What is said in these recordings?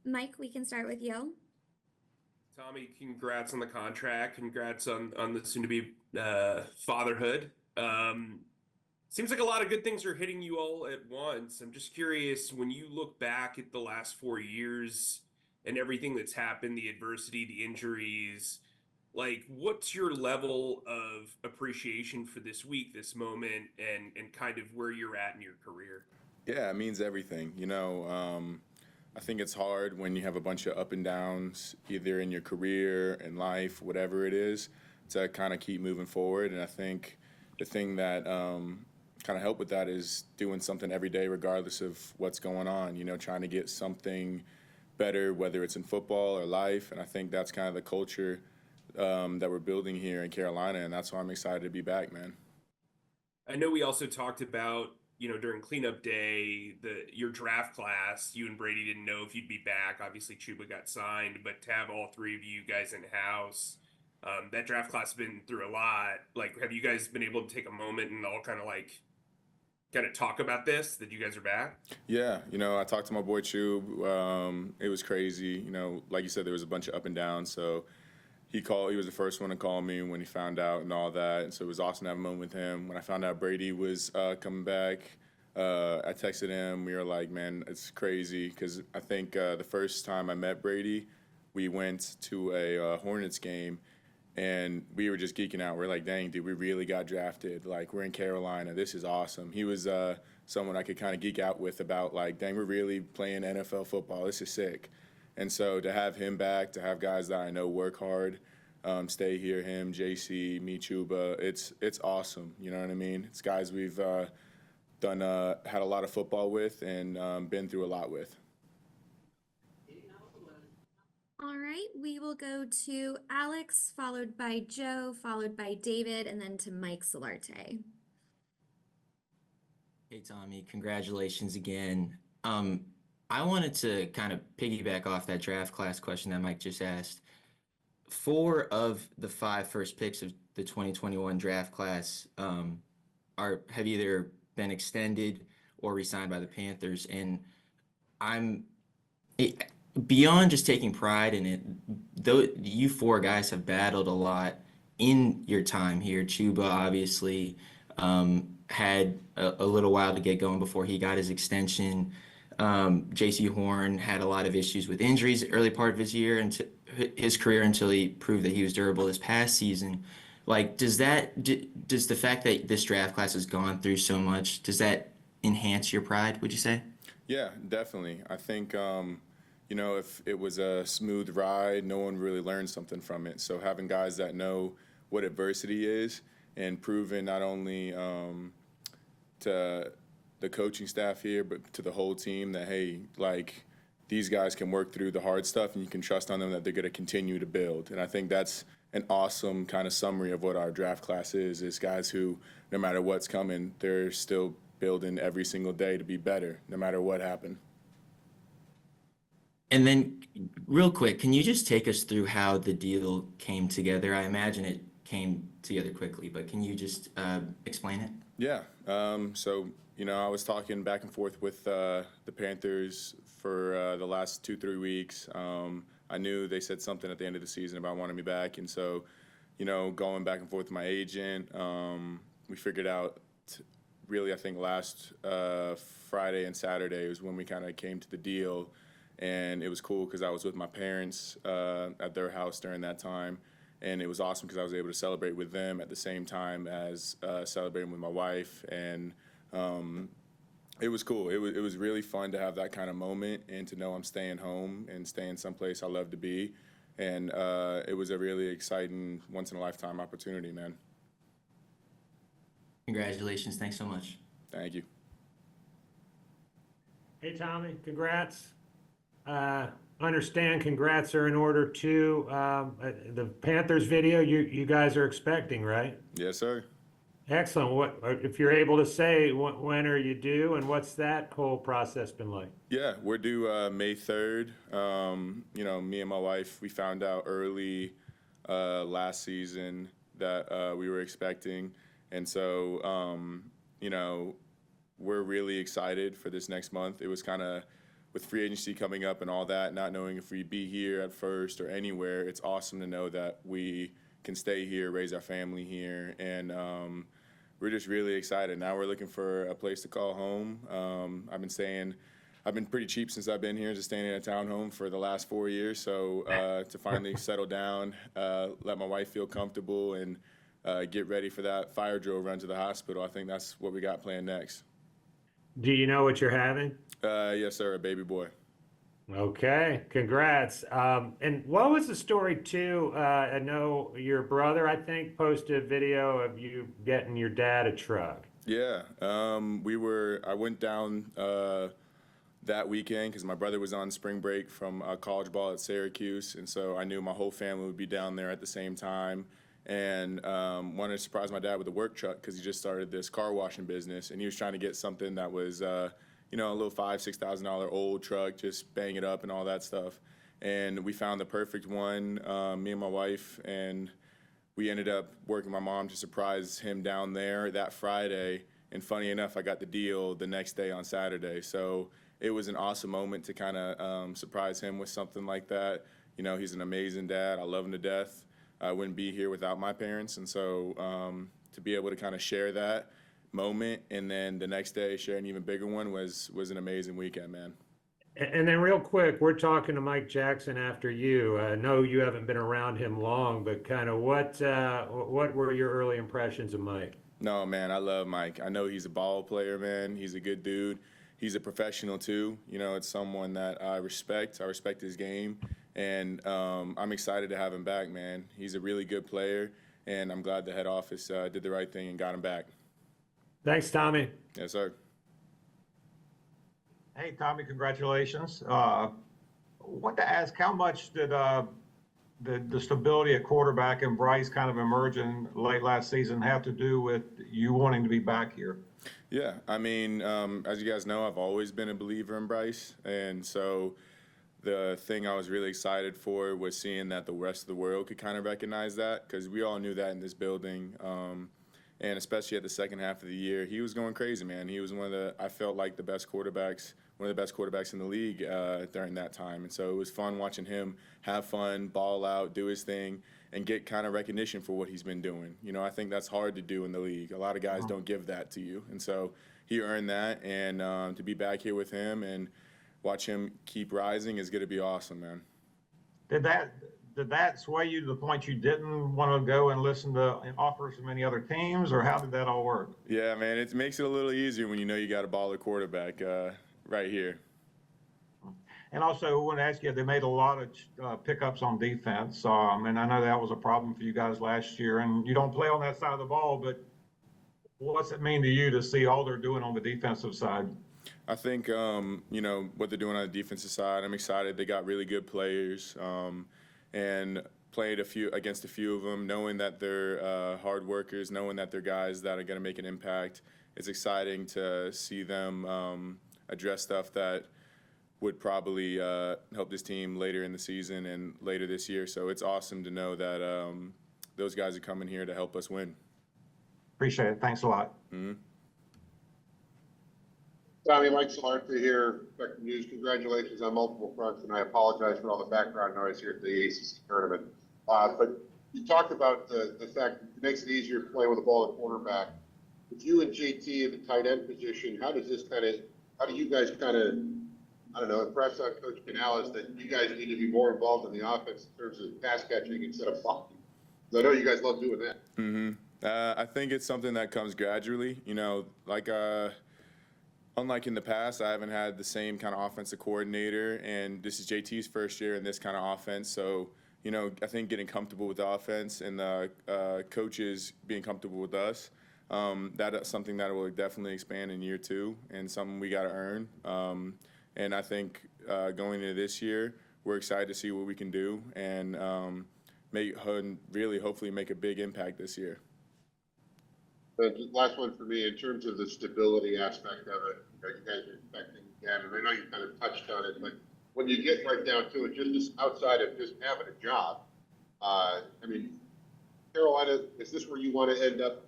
Mike, we can start with you. Tommy, congrats on the contract. Congrats on the soon-to-be fatherhood. Seems like a lot of good things are hitting you all at once. I'm just curious, when you look back at the last 4 years and everything that's happened, the adversity, the injuries, like what's your level of appreciation for this week, this moment, and kind of where you're at in your career? Yeah, it means everything. I think it's hard when you have a bunch of up and downs, either in your career, in life, whatever it is, to kind of keep moving forward. And I think the thing that kind of help with that is doing something every day, regardless of what's going on. Trying to get something better, whether it's in football or life. And I think that's kind of the culture that we're building here in Carolina, and that's why I'm excited to be back, man. I know we also talked about, during cleanup day, your draft class. You and Brady didn't know if you'd be back. Obviously, Chuba got signed, but to have all three of you guys in house, that draft class has been through a lot. Like, have you guys been able to take a moment and all kind of talk about this that you guys are back? Yeah, I talked to my boy Chub. It was crazy. Like you said, there was a bunch of up and downs. So he called. He was the first one to call me when he found out and all that. And so it was awesome to have a moment with him. When I found out Brady was coming back, I texted him. We were like, "Man, it's crazy," because I think the first time I met Brady, we went to a Hornets game, and we were just geeking out. We're like, "Dang, dude, we really got drafted. Like, we're in Carolina. This is awesome." He was someone I could kind of geek out with about like, "Dang, we're really playing NFL football. This is sick." And so to have him back, to have guys that I know work hard, stay here, him, JC, me, Chuba, it's awesome. You know what I mean? It's guys we've done had a lot of football with and been through a lot with. All right, we will go to Alex, followed by Joe, followed by David, and then to Mike Solarte. Hey Tommy, congratulations again. I wanted to kind of piggyback off that draft class question that Mike just asked. Four of the five first picks of the 2021 draft class have either been extended or re-signed by the Panthers, and I'm it, beyond just taking pride in it. Though you four guys have battled a lot in your time here. Chuba obviously had a little while to get going before he got his extension. J.C. Horn had a lot of issues with injuries early part of his year and his career until he proved that he was durable this past season. Like, does the fact that this draft class has gone through so much, does that enhance your pride, would you say? Yeah, definitely. I think if it was a smooth ride, no one really learned something from it. So having guys that know what adversity is and proving not only to the coaching staff here, but to the whole team that, hey, like these guys can work through the hard stuff and you can trust on them that they're going to continue to build. And I think that's an awesome kind of summary of what our draft class is guys who, no matter what's coming, they're still building every single day to be better, no matter what happened. And then, real quick, can you just take us through how the deal came together? I imagine it came together quickly, but can you just explain it? Yeah. I was talking back and forth with the Panthers for the last 2, 3 weeks. I knew they said something at the end of the season about wanting me back, and so, going back and forth with my agent, we figured out. Really, I think last Friday and Saturday was when we kind of came to the deal, and it was cool because I was with my parents at their house during that time, and it was awesome because I was able to celebrate with them at the same time as celebrating with my wife, and it was cool. It was really fun to have that kind of moment and to know I'm staying home and staying someplace I love to be, and it was a really exciting once in a lifetime opportunity, man. Congratulations. Thanks so much. Thank you. Hey, Tommy, congrats. Uh, Understand congrats are in order too. The Panthers video you guys are expecting, right? Yes, sir. Excellent. What if you're able to say when are you due and what's that whole process been like? Yeah, we're due May 3rd. Me and my wife, we found out early last season that we were expecting. And so, we're really excited for this next month. It was kind of with free agency coming up and all that, not knowing if we'd be here at first or anywhere, it's awesome to know that we can stay here, raise our family here, and we're just really excited. Now we're looking for a place to call home. I've been pretty cheap since I've been here, just staying in a townhome for the last 4 years. So to finally settle down, let my wife feel comfortable, and get ready for that fire drill run to the hospital, I think that's what we got planned next. Do you know what you're having? Yes, sir, a baby boy. Okay, congrats. And what was the story too? I know your brother, I think, posted a video of you getting your dad a truck. Yeah, I went down that weekend because my brother was on spring break from college ball at Syracuse, and so I knew my whole family would be down there at the same time, and wanted to surprise my dad with a work truck because he just started this car washing business, and he was trying to get something that was a little $5,000-$6,000 old truck, just bang it up and all that stuff. And we found the perfect one, me and my wife, and we ended up working my mom to surprise him down there that Friday. And funny enough, I got the deal the next day on Saturday. So it was an awesome moment to kind of surprise him with something like that. He's an amazing dad. I love him to death. I wouldn't be here without my parents. And so to be able to kind of share that moment and then the next day share an even bigger one was an amazing weekend, man. And then real quick, we're talking to Mike Jackson after you. I know you haven't been around him long, but kind of what were your early impressions of Mike? No, man, I love Mike. I know he's a ball player, man. He's a good dude. He's a professional too. It's someone that I respect. I respect his game, and I'm excited to have him back, man. He's a really good player, and I'm glad the head office did the right thing and got him back. Thanks, Tommy. Yes, sir. Hey, Tommy, congratulations. Want to ask, how much did the stability at quarterback and Bryce kind of emerging late last season have to do with you wanting to be back here? Yeah, I mean, as you guys know, I've always been a believer in Bryce, and so the thing I was really excited for was seeing that the rest of the world could kind of recognize that, because we all knew that in this building. And especially at the second half of the year, he was going crazy, man. He was I felt like one of the best quarterbacks in the league during that time. And so it was fun watching him have fun, ball out, do his thing, and get kind of recognition for what he's been doing. I think that's hard to do in the league. A lot of guys don't give that to you. And so he earned that, and to be back here with him and watch him keep rising is going to be awesome, man. Did that sway you to the point you didn't want to go and listen to offers from any other teams, or how did that all work? Yeah, man, it makes it a little easier when you know you got a baller quarterback right here. And also, I want to ask you, they made a lot of pickups on defense, and I know that was a problem for you guys last year, and you don't play on that side of the ball, but what's it mean to you to see all they're doing on the defensive side? I think, what they're doing on the defensive side, I'm excited. They got really good players. And played against a few of them, knowing that they're hard workers, knowing that they're guys that are going to make an impact. It's exciting to see them address stuff that would probably help this team later in the season and later this year. So it's awesome to know that those guys are coming here to help us win. Appreciate it. Thanks a lot. Mm-hmm. Tommy, Mike Solarte here, Spectrum News. Congratulations on multiple fronts, and I apologize for all the background noise here at the ACC tournament. But you talked about the fact that it makes it easier to play with a ball at quarterback. With you and JT in the tight end position, how do you guys impress on Coach Canales that you guys need to be more involved in the offense in terms of pass catching instead of blocking? I know you guys love doing that. Mm-hmm. I think it's something that comes gradually. Unlike in the past, I haven't had the same kind of offensive coordinator, and this is JT's first year in this kind of offense. So, I think getting comfortable with the offense and the coaches being comfortable with us, that's something that will definitely expand in year two and something we got to earn. And I think going into this year, we're excited to see what we can do and hopefully make a big impact this year. But last one for me, in terms of the stability aspect of it, you guys are expecting again, and I know you kind of touched on it, but when you get right down to it, just outside of just having a job, Carolina, is this where you want to end up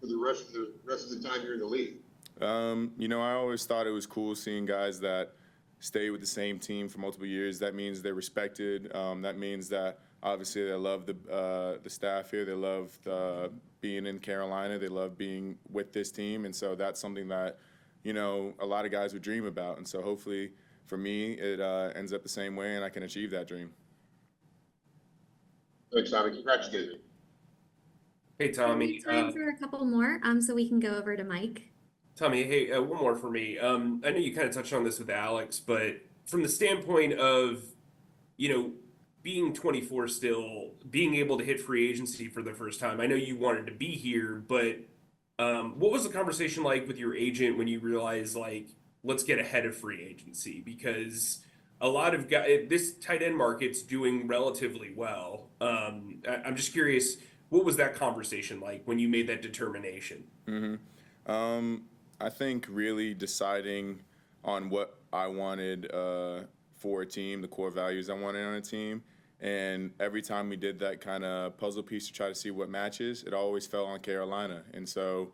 for the rest of the time you're in the league? I always thought it was cool seeing guys that stay with the same team for multiple years. That means they're respected. That means that obviously they love the staff here. They love being in Carolina. They love being with this team, and so that's something that a lot of guys would dream about. And so hopefully for me, it ends up the same way, and I can achieve that dream. Thanks, Tommy. Congratulations. Hey, We Tommy. have time for a couple more, so we can go over to Mike. Tommy, hey, one more for me. I know you kind of touched on this with Alex, but from the standpoint of, being 24 still, being able to hit free agency for the first time, I know you wanted to be here, but what was the conversation like with your agent when you realized, like, let's get ahead of free agency? Because a lot of guys, this tight end market's doing relatively well. I'm just curious, what was that conversation like when you made that determination? I think really deciding on what I wanted for a team, the core values I wanted on a team. And every time we did that kind of puzzle piece to try to see what matches, it always fell on Carolina. And so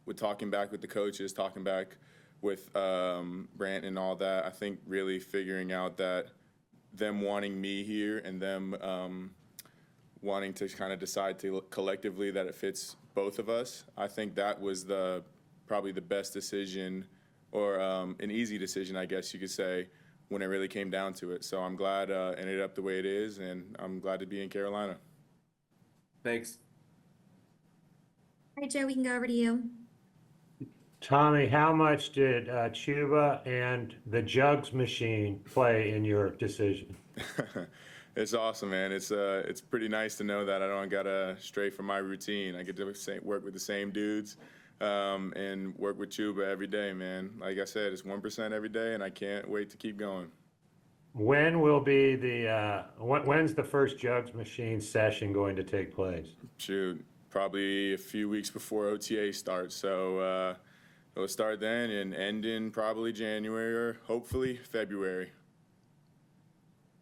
with talking back with the coaches, talking back with Brant and all that, I think really figuring out that them wanting me here and them wanting to kind of decide to collectively that it fits both of us, I think that was probably the best decision, or an easy decision, I guess you could say, when it really came down to it. So I'm glad it ended up the way it is, and I'm glad to be in Carolina. Thanks. All right, Joe, we can go over to you. Tommy, how much did Chuba and the Jugs machine play in your decision? It's awesome, man. It's pretty nice to know that I don't gotta stray from my routine. I get to work with the same dudes and work with Chuba every day, man. Like I said, it's 1% every day, and I can't wait to keep going. When will be when's the first Jugs machine session going to take place? Shoot, probably a few weeks before OTA starts. So it'll start then and end in probably January or hopefully February.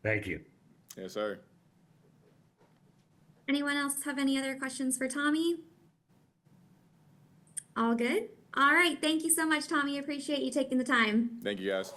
Thank you. Yes, sir. Anyone else have any other questions for Tommy? All good? All right. Thank you so much, Tommy. Appreciate you taking the time. Thank you, guys.